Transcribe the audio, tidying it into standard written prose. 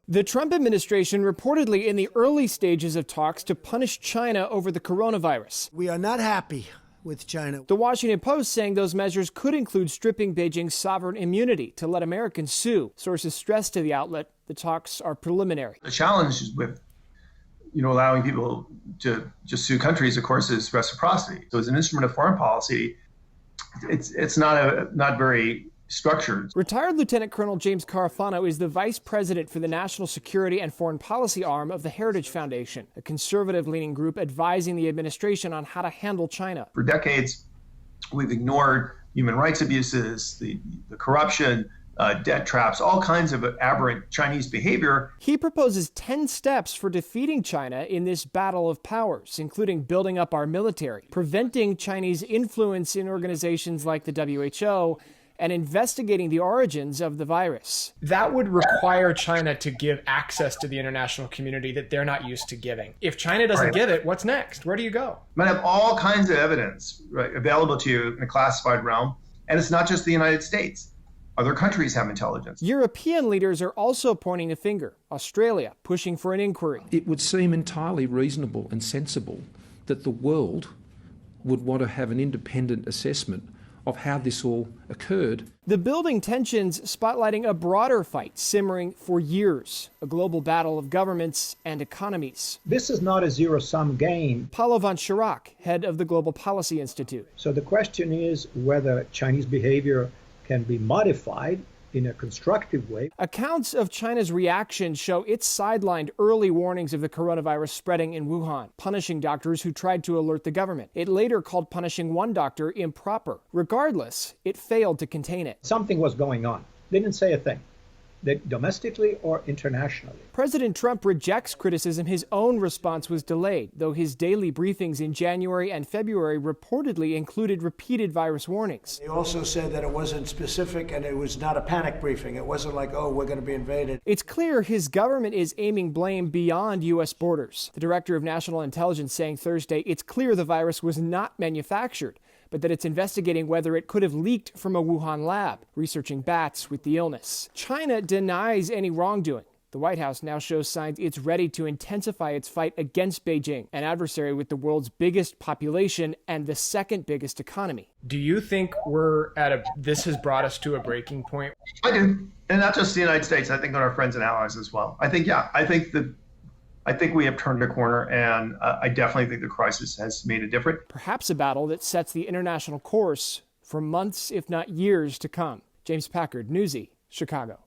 The Trump administration reportedly in the early stages of talks to punish China over the coronavirus. We are not happy with China. The Washington Post saying those measures could include stripping Beijing's sovereign immunity to let Americans sue. Sources stress to the outlet the talks are preliminary. The challenge is with allowing people to just sue countries, of course, is reciprocity. So as an instrument of foreign policy, it's not very structured. Retired Lieutenant Colonel James Carafano is the vice president for the National Security and Foreign Policy arm of the Heritage Foundation, a conservative-leaning group advising the administration on how to handle China. For decades, we've ignored human rights abuses, the corruption, debt traps, all kinds of aberrant Chinese behavior. He proposes 10 steps for defeating China in this battle of powers, including building up our military, preventing Chinese influence in organizations like the WHO, and investigating the origins of the virus. That would require China to give access to the international community that they're not used to giving. If China doesn't give it, what's next? Where do you go? You might have all kinds of evidence available to you in the classified realm, and it's not just the United States. Other countries have intelligence. European leaders are also pointing a finger. Australia pushing for an inquiry. It would seem entirely reasonable and sensible that the world would want to have an independent assessment of how this all occurred. The building tensions spotlighting a broader fight simmering for years, a global battle of governments and economies. This is not a zero-sum game. Paulo von Schirach, head of the Global Policy Institute. So the question is whether Chinese behavior can be modified in a constructive way. Accounts of China's reaction show it's sidelined early warnings of the coronavirus spreading in Wuhan, punishing doctors who tried to alert the government. It later called punishing one doctor improper. Regardless, it failed to contain it. Something was going on. They didn't say a thing, domestically or internationally. President Trump rejects criticism his own response was delayed, though his daily briefings in January and February reportedly included repeated virus warnings. He also said that it wasn't specific and it was not a panic briefing. It wasn't like, oh, we're going to be invaded. It's clear his government is aiming blame beyond U.S. borders. The director of national intelligence saying Thursday it's clear the virus was not manufactured, but that it's investigating whether it could have leaked from a Wuhan lab, researching bats with the illness. China denies any wrongdoing. The White House now shows signs it's ready to intensify its fight against Beijing, an adversary with the world's biggest population and the second biggest economy. Do you think this has brought us to a breaking point? I do. And not just the United States, I think on our friends and allies as well. I think we have turned a corner, and I definitely think the crisis has made a difference. Perhaps a battle that sets the international course for months, if not years, to come. James Packard, Newsy, Chicago.